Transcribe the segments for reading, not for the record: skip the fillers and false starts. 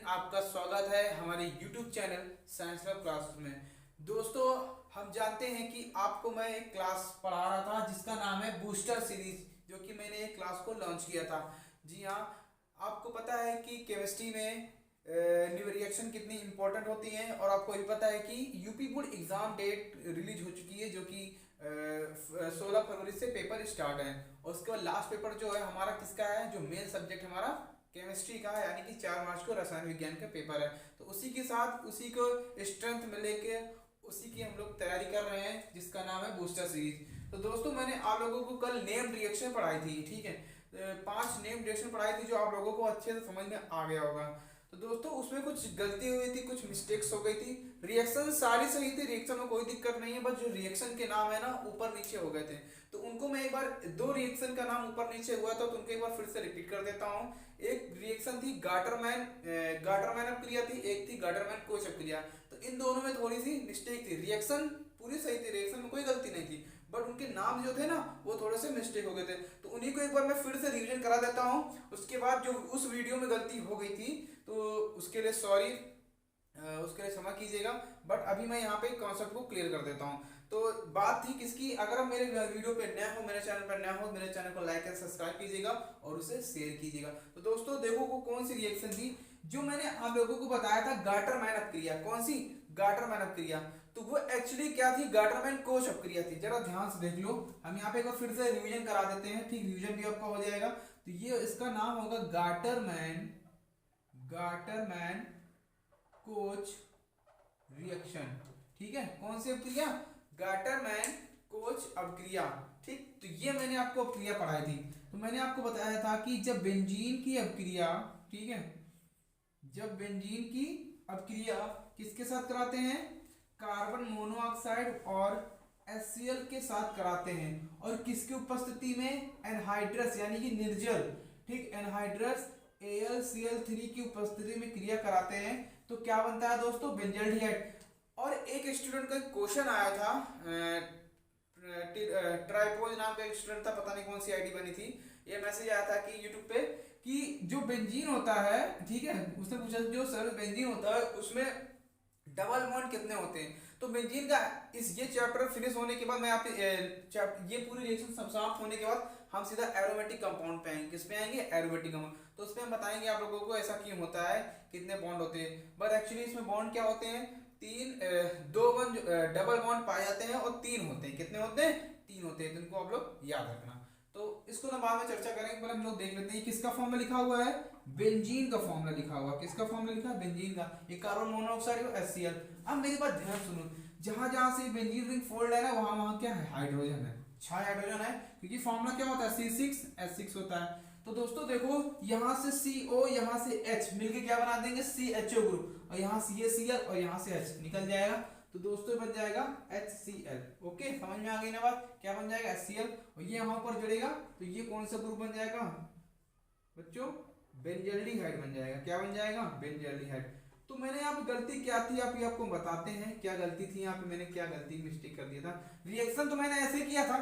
आपका स्वागत है हमारे YouTube channel science lab class में। दोस्तों, हम जानते हैं कि आपको मैं एक क्लास पढ़ा रहा था जिसका नाम है बूस्टर सीरीज, जो कि मैंने एक क्लास को लॉन्च किया था। जी हाँ, आपको पता है कि केमिस्ट्री में रिएक्शन कितनी इंपॉर्टेंट होती हैं, और आपको भी पता है कि UP board exam date release हो चुकी है, जो कि 16 फरवरी से पेपर स्टार्ट है। और उसके बाद लास्ट पेपर जो है हमारा किसका है, जो मेन सब्जेक्ट हमारा केमिस्ट्री का है, यानी कि 4 मार्च को रसायन विज्ञान का पेपर है। तो उसी के साथ उसी को स्ट्रेंथ में लेके उसी की हम लोग तैयारी कर रहे हैं, जिसका नाम है बूस्टर सीरीज। तो दोस्तों, मैंने आप लोगों को कल नेम रिएक्शन पढ़ाई थी, ठीक है। 5 नेम रिएक्शन पढ़ाई थी जो आप लोगों को अच्छे से समझ में आ गया होगा। तो दोस्तों, उसमें कुछ गलती हुई थी, कुछ मिस्टेक्स हो गई थी। रिएक्शन सारी सही थी, रिएक्शन में कोई दिक्कत नहीं है, बस जो रिएक्शन के नाम है ना ऊपर नीचे हो गए थे। तो उनको मैं एक बार, 2 रिएक्शन का नाम ऊपर नीचे हुआ था, तो उनको एक बार फिर से रिपीट कर देता हूँ। एक रिएक्शन थी गाटरमैन अपक्रिया थी, एक थी गाटरमैन कोच अपक्रिया। तो इन दोनों में थोड़ी सी मिस्टेक थी। रिएक्शन पूरी सही थी, रिएक्शन में कोई गलती नहीं थी, बट उनके नाम जो थे ना वो थोड़े से मिस्टेक हो गए थे। तो उन्हीं को एक बार मैं फिर से रिवीजन करा देता हूँ। उसके बाद जो उस वीडियो में गलती हो गई थी, तो उसके लिए सॉरी, उसके लिए क्षमा कीजिएगा। बट अभी मैं यहाँ पे कॉन्सेप्ट को क्लियर कर देता हूँ। तो बात थी किसकी, अगर आप मेरे वीडियो पे नया हो, मेरे चैनल पर नया हो, मेरे चैनल को लाइक एंड सब्सक्राइब कीजिएगा और उसे शेयर कीजिएगा। तो दोस्तों देखो, वो कौन सी रिएक्शन थी जो मैंने आप लोगों को बताया था, गाटरमैन अपक्रिया। कौन सी? गाटरमैन अपक्रिया। तो वो एक्चुअली क्या थी? गाटरमैन कोच अपक्रिया थी। जरा ध्यान से देख लो, हम यहाँ पे एक बार फिर से रिवीजन करा देते हैं, ठीक। रिवीजन भी आपका हो जाएगा। तो ये इसका नाम होगा गाटरमैन कोच रिएक्शन, ठीक है। कौन सी अपक्रिया? गाटरमैन कोच अपक्रिया, ठीक। तो ये मैंने आपको अपक्रिया पढ़ाई थी। तो मैंने आपको बताया था कि जब बेंजीन की अपक्रिया, ठीक है, जब बेंजीन की अपक्रिया किसके साथ कराते हैं? कार्बन मोनोऑक्साइड और HCl के साथ कराते हैं, और किसकी उपस्थिति में? एनहाइड्रस यानी कि निर्जल, ठीक, एनहाइड्रस AlCl3 की उपस्थिति में क्रिया कराते हैं। तो क्या बनता है दोस्तों? बेंजल्डिहाइड। और एक स्टूडेंट का क्वेश्चन आया था, ट्राइपोज नाम का एक स्टूडेंट था, पता नहीं कौन सी आईडी बनी थी, ये मैसेज आया था कि यूट्यूब पे कि जो बेंजीन होता है, ठीक है, उसने पूछा जो सर बेंजीन होता है उसमें डबल बॉन्ड कितने होते हैं। तो बेंजीन का ये चैप्टर फिनिश होने के बाद मैं आप ये पूरी रिएक्शन समाप्त होने के बाद हम सीधा एरोमेटिक कंपाउंड पे आएंगे। किस पे आएंगे? Aromatic compound. तो उसमें हम बताएंगे आप लोगों को ऐसा क्यों होता है, कितने बॉन्ड होते हैं। बट एक्चुअली इसमें बॉन्ड क्या होते हैं? 2 बॉन्ड, डबल बॉन्ड पाए जाते हैं, और 3 होते हैं। कितने होते हैं? 3 होते हैं। तो इनको आप लोग याद रखना। तो इसको ना बाद में चर्चा करेंगे, पर हम लोग देख लेते हैं किसका फॉर्मूला लिखा हुआ है। बेंजीन का फॉर्मूला लिखा हुआ। किसका फॉर्मूला लिखा है? बेंजीन का। ये कार्बन मोनोऑक्साइड और HCl। अब मेरी बात ध्यान सुनो, जहां जहां से बेंजीन रिंग फोल्ड है ना, वहां वहां क्या है? हाइड्रोजन है, 6 हाइड्रोजन है, क्योंकि फॉर्मूला क्या होता है? C6H6 होता है। तो दोस्तों देखो, यहाँ से CO, यहाँ से H मिलके क्या बना देंगे? CHO ग्रुप, और यहाँ से ये Cl और यहाँ से H निकल जाएगा। तो दोस्तों बन जाएगा HCl। ओके, समझ में आ गई ना बात? क्या बन जाएगा? HCl। और ये यहाँ पर जुड़ेगा, तो ये कौन सा ग्रुप बन जाएगा बच्चों? बेंजल्डिहाइड बन जाएगा। क्या बन जाएगा? बेंजल्डिहाइड। तो मैंने यहाँ पे गलती क्या थी, आप ये आपको बताते हैं क्या गलती थी यहाँ पे। मैंने क्या गलती मिस्टेक कर दिया था? रिएक्शन तो मैंने ऐसे किया था,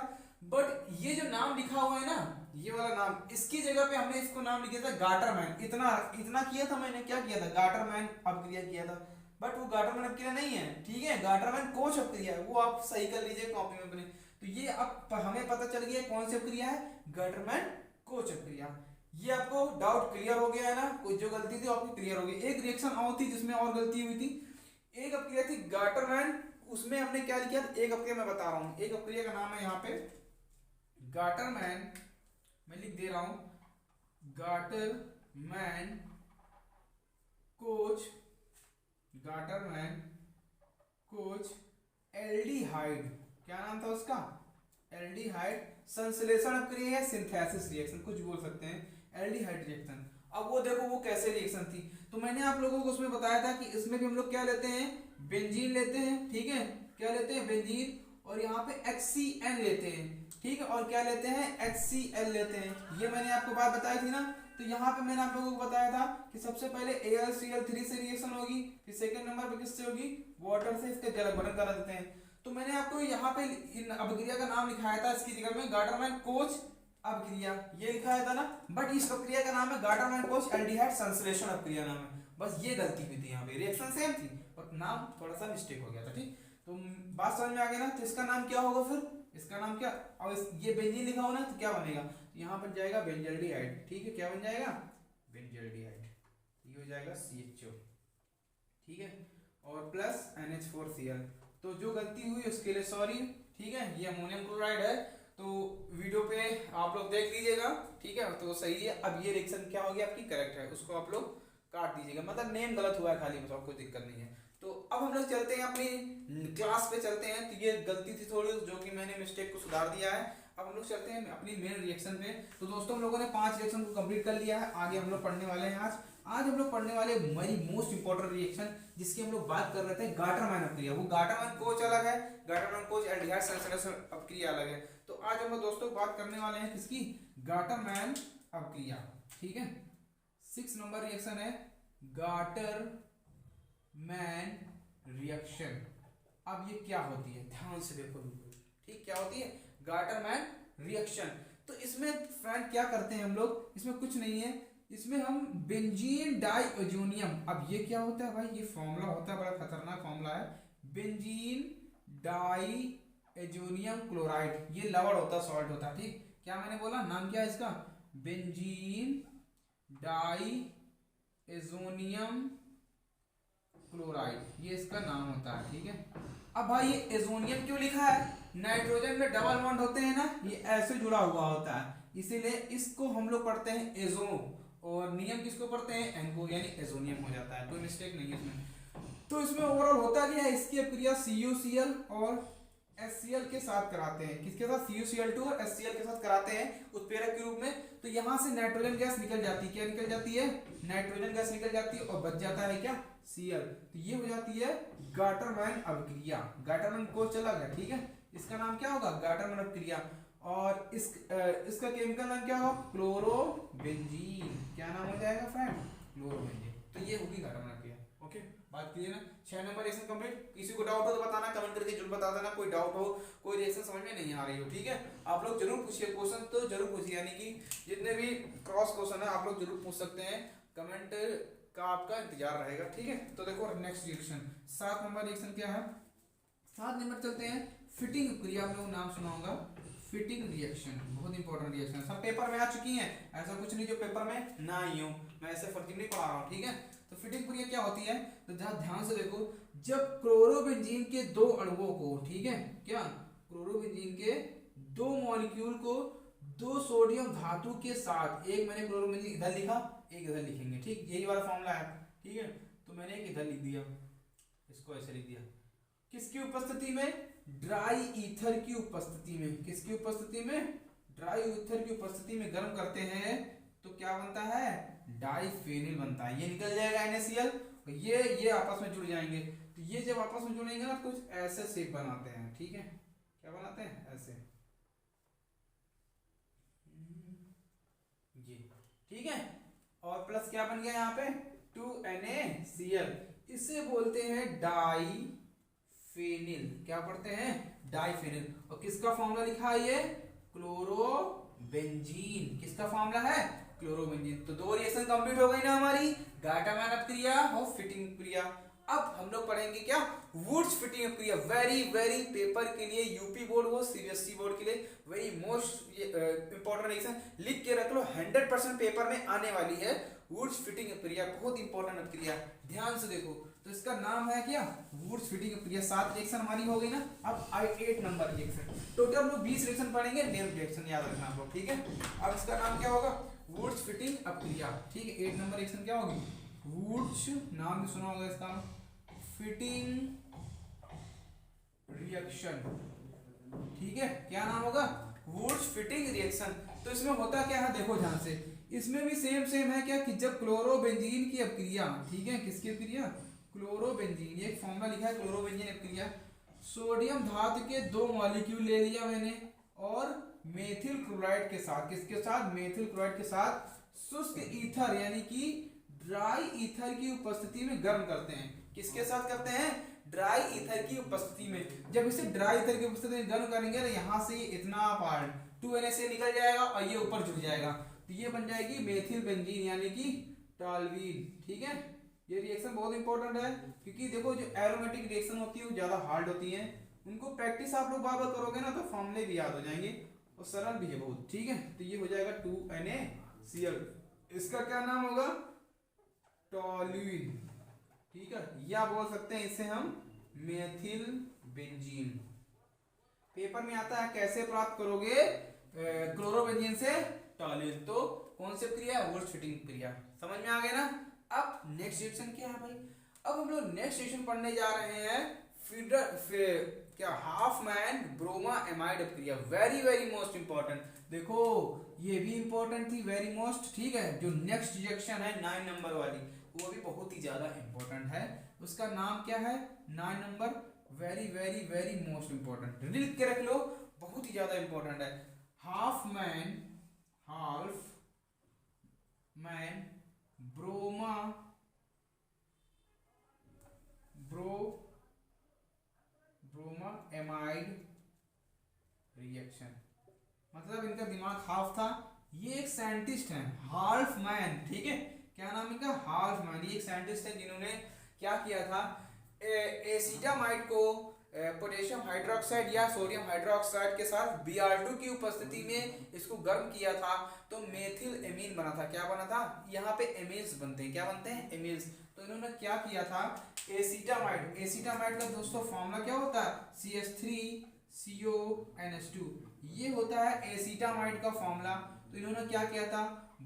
बट ये जो नाम लिखा हुआ है ना, ये वाला नाम, इसकी जगह पे हमने इसको नाम लिखा था गाटरमैन। इतना किया था मैंने, क्या किया था? गाटरमैन अपक्रिया किया था। बट वो गाटरमैन अपक्रिया नहीं है, ठीक है, गाटरमैन कोच अपक्रिया है। वो आप सही कर लीजिए कॉपी में अपने। तो ये अब हमें पता चल गया कौन सी अपक्रिया है? Gattermann coach अपक्रिया। ये आपको डाउट क्लियर हो गया है ना? कोई जो गलती थी आपकी क्लियर हो गई। एक रिएक्शन और थी जिसमें और गलती हुई थी। एक अपक्रिया थी गाटरमैन, उसमें हमने क्या लिखा था? एक अपक्रिया मैं बता रहा हूँ, एक अपक्रिया का नाम है यहाँ पे गाटरमैन, मैं लिख दे रहा हूं, गाटरमैन कोच एल्डिहाइड। क्या नाम था उसका? एल्डिहाइड संश्लेषण अपक्रिया है, सिंथेसिस रिएक्शन, कुछ बोल सकते हैं, एल्डिहाइड रिएक्शन। अब वो देखो वो कैसे रिएक्शन थी। तो मैंने आप लोगों को उसमें बताया था कि इसमें भी हम लोग क्या लेते हैं? बेंजीन लेते हैं, ठीक है, क्या लेते हैं? बेंजीन। और यहाँ पे HCN लेते हैं, ठीक है, और क्या लेते हैं? HCl लेते हैं। ये मैंने आपको बात बताई थी ना। तो यहाँ पे मैंने आप लोगों को बताया था कि सबसे पहले AlCl3 से रिएक्शन होगी, फिर सेकंड नंबर पे किससे होगी? वाटर से। इसका जल बंद करा देते हैं। तो मैंने आपको यहाँ पे इन अपक्रिया का नाम लिखाया था, इसकी जगह में गाटरमैन कोच अपक्रिया ये लिखाया था ना। बट इस प्रक्रिया का नाम है गाटरमैन कोच एल्डिहाइड संश्लेषण अपक्रिया नाम है। बस ये गलती हुई थी यहाँ पे, रिएक्शन सेम थी पर नाम थोड़ा सा मिस्टेक हो गया था। ठीक, तो बात समझ में आ गई ना। तो इसका नाम क्या होगा फिर, इसका नाम क्या, और ये बेंजीन लिखा हो ना तो क्या बनेगा, तो यहाँ बन जाएगा बेंजल्डिहाइड। ठीक है, क्या बन जाएगा, बेंजल्डिहाइड, ये हो जाएगा CHO। ठीक है, और प्लस NH4Cl। तो जो गलती हुई उसके लिए सॉरी। ठीक है, ये अमोनियम क्लोराइड है, तो वीडियो पे आप लोग देख लीजिएगा। ठीक है, तो सही है। अब ये रिएक्शन क्या होगी आपकी, करेक्ट है, उसको आप लोग काट दीजिएगा, मतलब नेम गलत हुआ है खाली, बस कोई दिक्कत नहीं है। तो अब हम लोग चलते हैं अपनी क्लास पे चलते हैं। तो ये गलती थी थोड़ी, जो कि मैंने मिस्टेक को सुधार दिया है। अब हम लोग चलते हैं अपनी मेन रिएक्शन पे। तो दोस्तों हम लोगों ने 5 रिएक्शन को कंप्लीट कर लिया है। आगे हम लोग पढ़ने वाले हैं आज हम लोग पढ़ने वाले वेरी मोस्ट इंपॉर्टेंट रिएक्शन, जिसकी हम लोग बात कर रहे थे, गाटरमैन अपक्रिया। वो गाटरमैन कोच अलग है, गाटरमैन कोच एल्डिहाइड सल्फोनेशन अपक्रिया अलग है। तो आज हम लोग दोस्तों बात करने वाले हैं किसकी, गाटरमैन अपक्रिया। ठीक है, 6 नंबर रिएक्शन है गाटरमैन रिएक्शन। अब ये क्या होती है, ध्यान से देखो बिल्कुल। ठीक, क्या होती है, गाटरमैन रिएक्शन। तो इसमें फ्रेंड क्या करते हैं हम लोग, इसमें कुछ नहीं है, इसमें हम बेंजीन डाइओजोनियम। अब ये क्या होता है भाई, ये फॉर्मूला होता है, बड़ा खतरनाक फॉर्मूला है, बेंजीन डाइओजोनियम क्लोराइड। ये लवण होता है, सॉल्ट होता है। ठीक, क्या मैंने बोला, नाम क्या है इसका, बेंजीन डाइओजोनियम क्लोराइड, ये इसका नाम होता है। ठीक है, अब भाई ये एजोनियम क्यों लिखा है, नाइट्रोजन में डबल बॉन्ड होते हैं ना, ये ऐसे जुड़ा हुआ होता है, इसीलिए इसको हम लोग पढ़ते हैं एजो, और नियम किसको पढ़ते हैं, एनको, यानी एजोनियम हो जाता है, कोई मिस्टेक नहीं है इसमें। तो इसमें ओवरऑल होता क्या है, इसकी क्रिया CuCl और HCl के साथ कराते हैं, किसके साथ, CuCl2 और HCl के साथ कराते हैं उत्प्रेरक के रूप में। तो यहाँ से नाइट्रोजन गैस निकल जाती है, क्या निकल जाती है, नाइट्रोजन गैस निकल जाती है, और बच जाता है क्या, Cl। तो ये हो जाती है गाटरमैन अपक्रिया। गाटरमैन को चला गया। ठीक है, इसका नाम क्या होगा, गाटरमैन अपक्रिया। और इसका केमिकल नाम क्या होगा, क्लोरोबेंजीन। क्या नाम हो जाएगा फ्रेंड, क्लोरोबेंजीन। तो ये होगी गाटरमैन अपक्रिया। ओके, बात क्लियर ना। 6 नंबर रिएक्शन कंप्लीट। किसी को डाउट हो तो बताना, कमेंट करके जरूर बता देना, कोई डाउट हो, कोई रिएक्शन समझ में नहीं आ रही हो। ठीक है, आप लोग जरूर पूछिए क्वेश्चन, तो जरूर पूछिए, यानी कि जितने भी क्रॉस क्वेश्चन है आप लोग जरूर पूछ सकते हैं, कमेंट का आपका इंतजार रहेगा। ठीक है, तो देखो नेक्स्ट रिएक्शन 7 नंबर रिएक्शन क्या है, 7 नंबर चलते हैं फिटिंग क्रिया। आप लोग नाम सुना होगा, फिटिंग रिएक्शन, बहुत इंपॉर्टेंट रिएक्शन, सब पेपर में आ चुकी हैं, ऐसा कुछ नहीं जो पेपर में ना आई हो, मैं ऐसे फर्जी नहीं पढ़ा रहा हूँ। ठीक है, तो फिटिंग क्रिया क्या होती है, तो जहाँ ध्यान से देखो, जब क्लोरोबेंजीन के 2 अणुओं को, ठीक है, क्या क्लोरोबेंजीन के 2 मॉलिक्यूल को 2 सोडियम धातु के साथ, एक मैंने क्लोरोबेंजीन इधर लिखा, एक इधर लिखेंगे। ठीक, यही वाला फॉर्मूला है। ठीक है, तो मैंने एक इधर लिख दिया, इसको ऐसे लिख दिया, किसकी उपस्थिति में, ड्राई ईथर की उपस्थिति में, किसकी उपस्थिति में, ड्राई ईथर की उपस्थिति में गर्म करते हैं तो क्या बनता है, डाइफेनिल बनता है। ये निकल जाएगा NaCl, ये आपस में जुड़ जाएंगे। तो ये जब आपस में जुड़ेंगे ना, कुछ ऐसे शेप बनाते हैं। ठीक है, क्या बनाते हैं, ऐसे, ये। ठीक है, और प्लस क्या बन गया यहाँ पे, 2NaCl, इसे बोलते हैं डाइफेनिल। क्या पढ़ते हैं, डाइफेनिल। और किसका फॉर्मूला लिखा है ये, क्लोरोबेंजीन। किसका फॉर्मूला है, क्लोरोबेंजीन। तो 2 रिएक्शन कंप्लीट हो गई ना हमारी, गाटरमैन अपक्रिया और फिटिंग क्रिया। अब हम लोग पढ़ेंगे क्या, वुड्स फिटिंग अपक्रिया। वेरी वेरी पेपर के लिए, यूपी बोर्ड हो, CBSE बोर्ड के लिए वेरी मोस्ट इंपॉर्टेंट रिएक्शन, लिख के रख लो, 100% पेपर में आने वाली है। वुड्स फिटिंग अपक्रिया बहुत इंपॉर्टेंट अपक्रिया, ध्यान से देखो। तो इसका नाम है क्या, वुड्स फिटिंग अपक्रिया। 7 रिएक्शन हमारी हो गई ना। अब 8 नंबर रिएक्शन, टोटल हम लोग 20 रिएक्शन पढ़ेंगे, नेम रिएक्शन याद रखना आप लोग। ठीक है, अब इसका नाम क्या होगा, वुड्स फिटिंग अपक्रिया। ठीक है, 8 नंबर रिएक्शन क्या होगी, वुड्स, नाम भी सुना होगा इसका, फिटिंग रिएक्शन। ठीक है, क्या नाम होगा, वुड्स फिटिंग रिएक्शन। तो इसमें होता क्या है, देखो ध्यान से, इसमें भी सेम है क्या, कि जब क्लोरोबेंजीन की अपक्रिया, ठीक है, किसकी अपक्रिया, क्लोरोबेंजीन, ये फॉर्मूला लिखा है क्लोरोबेंजीन अपक्रिया, सोडियम धातु के 2 मॉलिक्यूल ले लिया मैंने, और मेथिल क्लोराइड के साथ, किसके साथ, मेथिल क्लोराइड के साथ शुष्क ईथर यानी कि ड्राई ईथर की उपस्थिति में गर्म करते हैं। किसके साथ करते हैं, ड्राई ईथर की उपस्थिति में। जब इसे ड्राई ईथर की उपस्थिति में गर्म करेंगे तो यहाँ से ये इतना पार्ट 2Na निकल जाएगा और ये ऊपर जुड़ जाएगा, तो ये बन जाएगी मेथिल बेंजीन यानी कि टॉल्यूइन। ठीक है, ये रिएक्शन बहुत इंपॉर्टेंट है, क्योंकि देखो जो एरोमेटिक रिएक्शन होती है वो ज्यादा हार्ड होती है, उनको प्रैक्टिस आप लोग बार बार करोगे ना तो फॉर्मूले भी याद हो जाएंगे और सरल भी है बहुत। ठीक है, तो ये हो जाएगा 2NaCl, इसका क्या नाम होगा, टॉल्यूइन। ठीक है, या बोल सकते हैं इसे हम मेथिल बेंजीन। पेपर में आता है कैसे प्राप्त करोगे क्लोरोबेंजीन से टॉल्यूइन, तो कौन सी क्रिया, वुर्ट्ज फिटिंग क्रिया। समझ में आ गया ना। अब नेक्स्ट सेक्शन क्या है भाई, अब हम लोग नेक्स्ट सेक्शन पढ़ने जा रहे हैं क्या हाफमैन ब्रोमा एमाइड अपक्रिया, वेरी वेरी मोस्ट इंपॉर्टेंट। देखो ये भी इंपॉर्टेंट थी, वेरी मोस्ट। ठीक है, जो नेक्स्ट रिएक्शन है 9 नंबर वाली, वो भी बहुत ही ज्यादा इंपॉर्टेंट है। उसका नाम क्या है, 9 number, very very very most important, लिख के रख लो, बहुत ही ज्यादा इंपॉर्टेंट है। हाफमैन ब्रोमा एमाइड रिएक्शन, मतलब इनका दिमाग हाफ था। ये एक साइंटिस्ट हैं, हाल्फमैन। ठीक है, क्या नाम इनका, हाल्फमैन। ये एक साइंटिस्ट है जिन्होंने क्या किया था, एसीटामाइड को पोटेशियम हाइड्रोक्साइड या सोडियम हाइड्रोक्साइड के साथ Br2 की उपस्थिति में इसको गर्म किया था, तो मेथिल एमीन बना था। क्या बना था, यहाँ पे एमीन्स बनते हैं, क्या बनते हैं, एमीन्स। तो इन्होंने क्या किया था, एसीटामाइड का दोस्तों फॉर्मूला क्या होता है, CH3CONH2, ये होता है एसीटामाइड का फॉर्मूला। तो इन्होंने क्या किया था,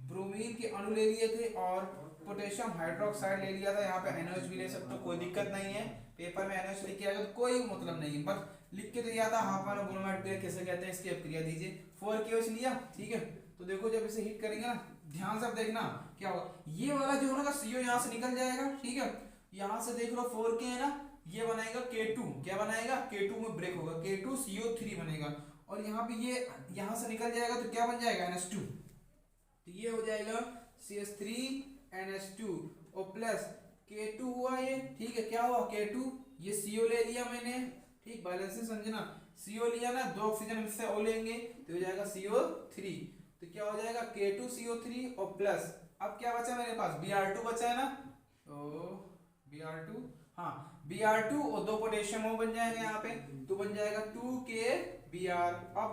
ब्रोमीन के अणु ले लिए थे और पोटेशियम हाइड्रोक्साइड ले लिया था। यहाँ पे NaOH भी ले सकते हो, कोई दिक्कत नहीं है। पेपर में NaOH लिख के आएगा तो कोई मतलब नहीं है, बस लिख के तो दिया था हाफमैन ब्रोमाइड क्रिया कैसे कहते हैं, इसकी क्रिया दीजिए। 4KOH लिया, ठीक है। तो देखो जब इसे हीट करेंगे ना, ध्यान से देखना क्या होगा, ये वाला जो होगा CO यहाँ से निकल जाएगा। ठीक है, यहाँ से देख लो 4K है ना, ये बनाएगा K2, क्या बनाएगा, K2 में ब्रेक होगा, K2CO3 बनेगा। और यहाँ पे ये यहाँ से निकल जाएगा तो क्या बन जाएगा, NH2। तो ये हो जाएगा CH3NH2 और प्लस K2 हुआ ये। ठीक है, क्या हुआ, K2, ये CO ले लिया मैंने। ठीक, बैलेंस से समझना, CO लिया ना, 2 ऑक्सीजन इससे O लेंगे तो हो जाएगा CO3। तो क्या हो जाएगा, K2CO3 और प्लस, अब क्या बचा मेरे पास, Br2 बचा है ना, तो Br2, हाँ Br2 और 2 पोटेशियम O बन जाएंगे यहाँ पे, तो बन जाएगा 2KBr। अब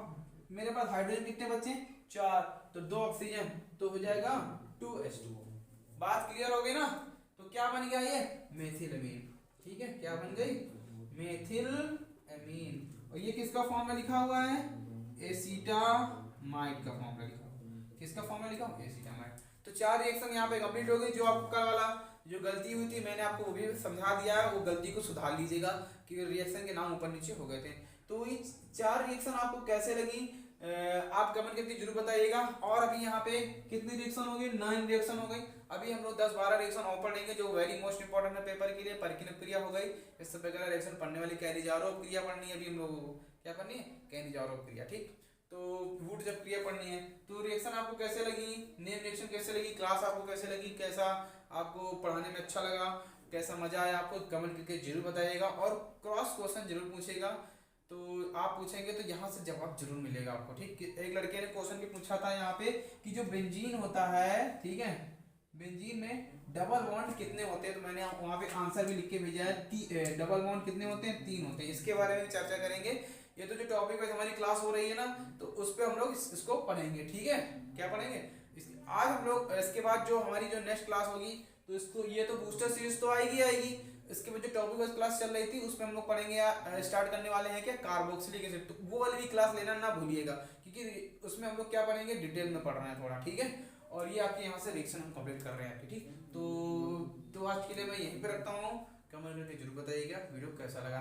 मेरे पास हाइड्रोजन कितने बचे, 4, तो 2 ऑक्सीजन, तो हो जाएगा 2H2। बात क्लियर हो गई ना। तो क्या बन गया ये, मेथिल अमीन। ठीक है, क्या बन गई, मेथिल अमीन। और ये किसका फॉर्मूला लिखा हुआ है, एसीटामाइड का फॉर्मूला लिखा हुआ, किसका फॉर्मूला लिखा हुआ, एसीटामाइड। तो 4 रिएक्शन यहाँ पे कंप्लीट हो गई। जो आपका वाला जो गलती हुई थी मैंने आपको वो भी समझा दिया है, वो गलती को सुधार लीजिएगा क्योंकि रिएक्शन के नाम ऊपर नीचे हो गए थे। तो ये 4 रिएक्शन आपको कैसे लगी, आप कमेंट करके जरूर बताइएगा। और अभी यहाँ पे कितनी रिएक्शन हो गई, 9 रिएक्शन हो गई। अभी हम लोग 10-12 रिएक्शन और पढ़ेंगे जो वेरी मोस्ट इंपॉर्टेंट है पेपर के लिए। परकिन क्रिया हो गई, इससे पहले रिएक्शन पढ़ने वाली कैरिजारोव क्रिया पढ़नी है। अभी हम लोग क्या पढ़नी है, कैरिजारोव क्रिया। ठीक, तो वुड जब क्रिया पढ़नी है। तो रिएक्शन आपको कैसे लगी, नेम रिएक्शन कैसे लगी, क्लास आपको कैसे लगी, कैसा आपको पढ़ाने में अच्छा लगा, कैसा मजा आया, आपको कमेंट करके जरूर बताइएगा। और क्रॉस क्वेश्चन जरूर पूछेगा, तो आप पूछेंगे तो यहाँ से जवाब जरूर मिलेगा आपको। ठीक, एक लड़के ने क्वेश्चन भी पूछा था यहाँ पे कि जो बेंजीन होता है, ठीक है, बेंजीन में डबल बॉन्ड कितने होते हैं, तो मैंने वहाँ पे आंसर भी लिख के भेजा है। डबल बॉन्ड कितने होते हैं, 3 होते हैं। इसके बारे में चर्चा करेंगे। ये तो जो टॉपिक वाइज हमारी क्लास हो रही है ना, तो उस पर हम लोग इसको पढ़ेंगे। ठीक है, क्या पढ़ेंगे आज हम लोग। इसके बाद जो हमारी जो नेक्स्ट क्लास होगी, तो इसको ये तो बूस्टर सीरीज तो आएगी। इसके बाद जो टॉपिक वाइज क्लास चल रही थी उसमें हम लोग पढ़ेंगे, स्टार्ट करने वाले हैं क्या, कार्बोक्सिलिक एसिड। तो वो वाली भी क्लास लेना ना भूलिएगा, क्योंकि उसमें हम लोग क्या पढ़ेंगे, डिटेल में पढ़ रहे हैं थोड़ा। ठीक है, और ये आपके यहाँ से रिएक्शन हम कंप्लीट कर रहे हैं। ठीक, तो आज के लिए मैं यहीं पे रखता हूँ। कमेंट करके जरूर बताइएगा वीडियो कैसा लगा।